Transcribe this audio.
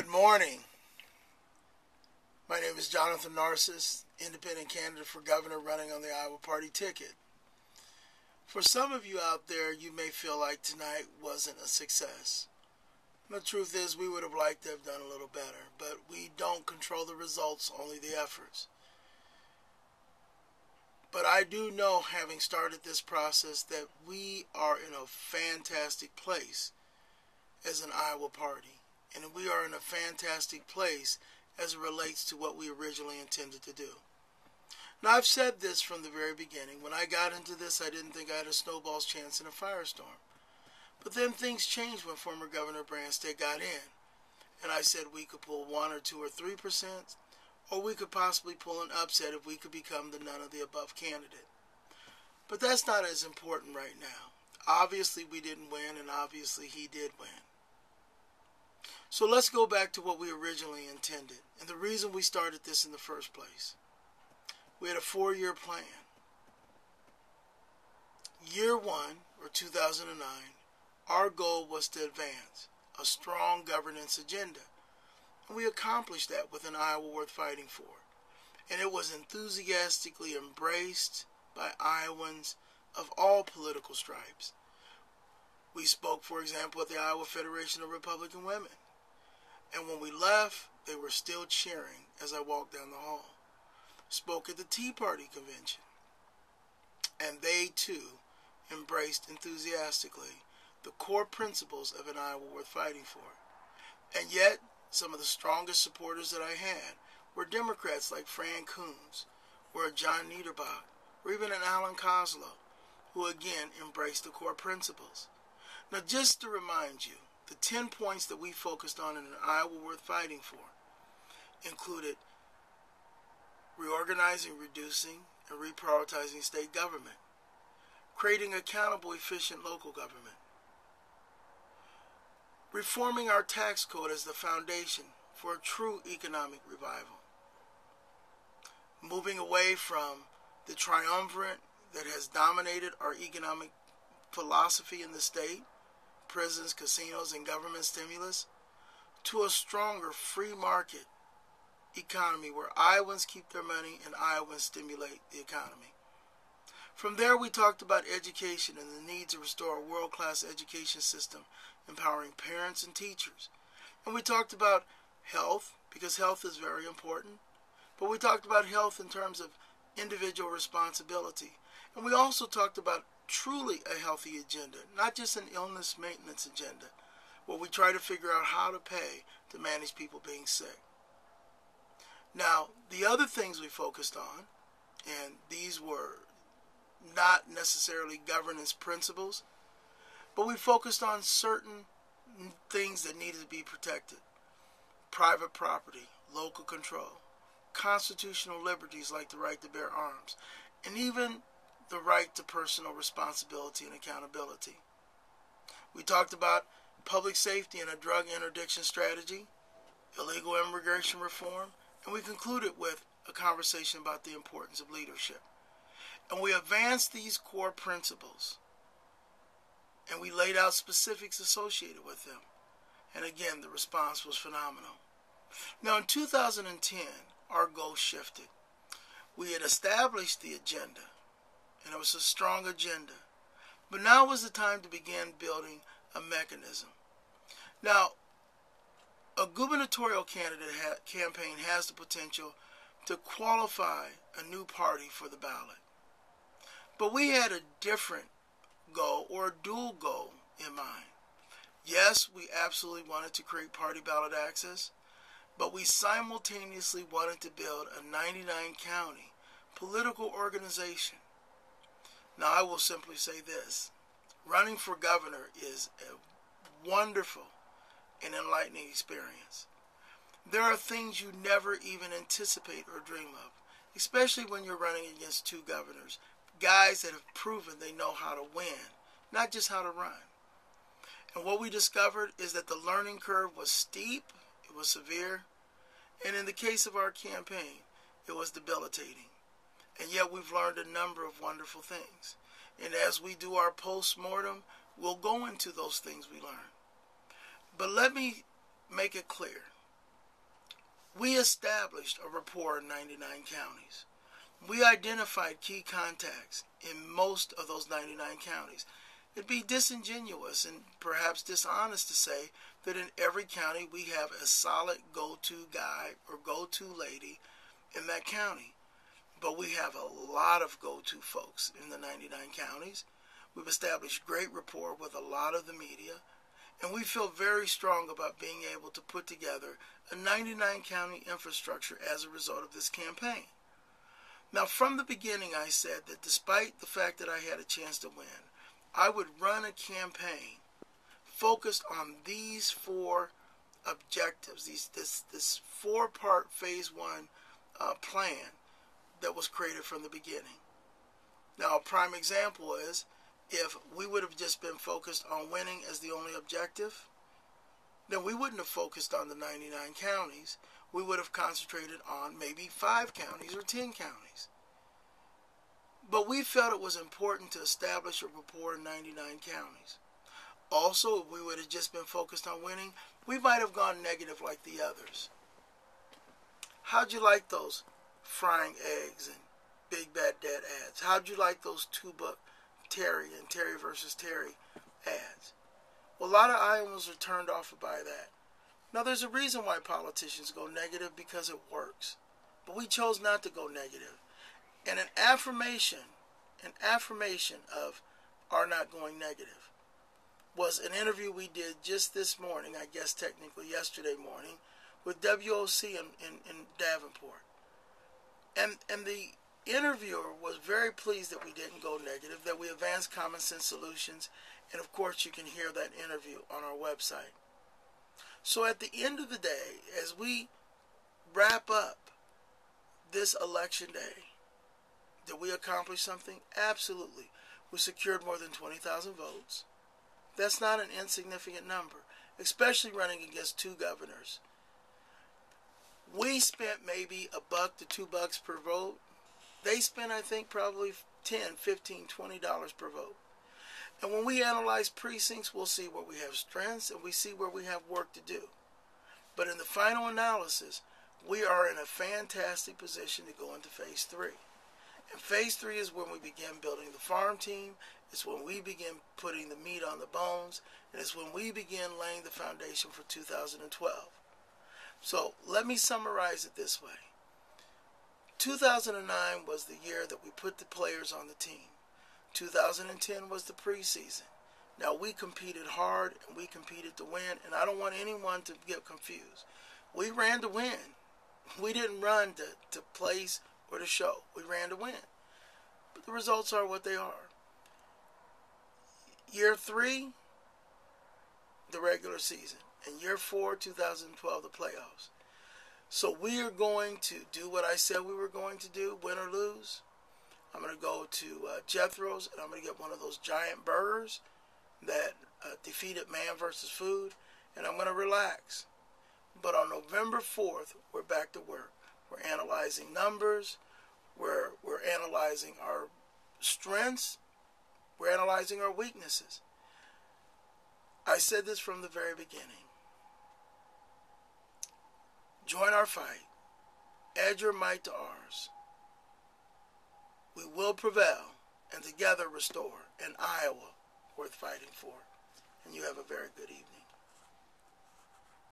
Good morning. My name is Jonathan Narcisse, independent candidate for governor running on the Iowa Party ticket. For some of you out there, you may feel like tonight wasn't a success. The truth is we would have liked to have done a little better, but we don't control the results, only the efforts. But I do know, having started this process, that we are in a fantastic place as an Iowa party. And we are in a fantastic place as it relates to what we originally intended to do. Now, I've said this from the very beginning. When I got into this, I didn't think I had a snowball's chance in a firestorm. But then things changed when former Governor Branstad got in. And I said we could pull 1 or 2 or 3%, or we could possibly pull an upset if we could become the none of the above candidate. But that's not as important right now. Obviously, we didn't win, and obviously he did win. So let's go back to what we originally intended and the reason we started this in the first place. We had a 4-year plan. Year 1, or 2009, our goal was to advance a strong governance agenda. And we accomplished that with an Iowa worth fighting for. And it was enthusiastically embraced by Iowans of all political stripes. We spoke, for example, at the Iowa Federation of Republican Women. And when we left, they were still cheering as I walked down the hall. Spoke at the Tea Party convention. And they, too, embraced enthusiastically the core principles of an Iowa worth fighting for. And yet, some of the strongest supporters that I had were Democrats like Fran Coons, or a John Niederbach, or even an Alan Koslow, who again embraced the core principles. Now, just to remind you, the 10 points that we focused on in an Iowa worth fighting for included reorganizing, reducing, and reprioritizing state government, creating accountable, efficient local government, reforming our tax code as the foundation for a true economic revival, moving away from the triumvirate that has dominated our economic philosophy in the state, prisons, casinos, and government stimulus, to a stronger free market economy where Iowans keep their money and Iowans stimulate the economy. From there, we talked about education and the need to restore a world-class education system, empowering parents and teachers. And we talked about health, because health is very important. But we talked about health in terms of individual responsibility. And we also talked about truly a healthy agenda, not just an illness maintenance agenda, where we try to figure out how to pay to manage people being sick. Now, the other things we focused on, and these were not necessarily governance principles, but we focused on certain things that needed to be protected. Private property, local control, constitutional liberties like the right to bear arms, and even the right to personal responsibility and accountability. We talked about public safety and a drug interdiction strategy, illegal immigration reform, and we concluded with a conversation about the importance of leadership. And we advanced these core principles, and we laid out specifics associated with them. And again, the response was phenomenal. Now, in 2010, our goal shifted. We had established the agenda, and it was a strong agenda. But now was the time to begin building a mechanism. Now, a gubernatorial candidate campaign has the potential to qualify a new party for the ballot. But we had a different goal, or a dual goal, in mind. Yes, we absolutely wanted to create party ballot access, but we simultaneously wanted to build a 99-county political organization. Now, I will simply say this. Running for governor is a wonderful and enlightening experience. There are things you never even anticipate or dream of, especially when you're running against 2 governors, guys that have proven they know how to win, not just how to run. And what we discovered is that the learning curve was steep, it was severe, and in the case of our campaign, it was debilitating. And yet we've learned a number of wonderful things. And as we do our post-mortem, we'll go into those things we learned. But let me make it clear. We established a rapport in 99 counties. We identified key contacts in most of those 99 counties. It'd be disingenuous and perhaps dishonest to say that in every county we have a solid go-to guy or go-to lady in that county. But we have a lot of go-to folks in the 99 counties. We've established great rapport with a lot of the media, and we feel very strong about being able to put together a 99 county infrastructure as a result of this campaign. Now, from the beginning, I said that despite the fact that I had a chance to win, I would run a campaign focused on these four objectives, this four-part phase one plan that was created from the beginning. Now, a prime example is if we would have just been focused on winning as the only objective, then we wouldn't have focused on the 99 counties. We would have concentrated on maybe 5 counties or 10 counties. But we felt it was important to establish a rapport in 99 counties. Also, if we would have just been focused on winning, we might have gone negative like the others. How'd you like those frying eggs and Big Bad Dad ads? How'd you like those Tuba Terry and Terry versus Terry ads? Well, a lot of Iowans are turned off by that. Now, there's a reason why politicians go negative, because it works. But we chose not to go negative. And an affirmation of our not going negative was an interview we did just this morning, I guess technically yesterday morning, with WOC in Davenport. And the interviewer was very pleased that we didn't go negative, that we advanced common sense solutions, and of course you can hear that interview on our website. So at the end of the day, as we wrap up this election day, did we accomplish something? Absolutely. We secured more than 20,000 votes. That's not an insignificant number, especially running against 2 governors. We spent maybe $1 to $2 per vote. They spent, I think, probably $10, $15, $20 per vote. And when we analyze precincts, we'll see where we have strengths and we see where we have work to do. But in the final analysis, we are in a fantastic position to go into phase 3. And phase 3 is when we begin building the farm team. It's when we begin putting the meat on the bones. And it's when we begin laying the foundation for 2012. So let me summarize it this way. 2009 was the year that we put the players on the team. 2010 was the preseason. Now, we competed hard and we competed to win, and I don't want anyone to get confused. We ran to win. We didn't run to place or to show. We ran to win. But the results are what they are. Year 3, the regular season. And year 4, 2012, the playoffs. So we are going to do what I said we were going to do, win or lose. I'm going to go to Jethro's, and I'm going to get one of those giant burgers that defeated Man vs. Food, and I'm going to relax. But on November 4th, we're back to work. We're analyzing numbers. We're analyzing our strengths. We're analyzing our weaknesses. I said this from the very beginning. Join our fight. Add your might to ours. We will prevail and together restore an Iowa worth fighting for. And you have a very good evening.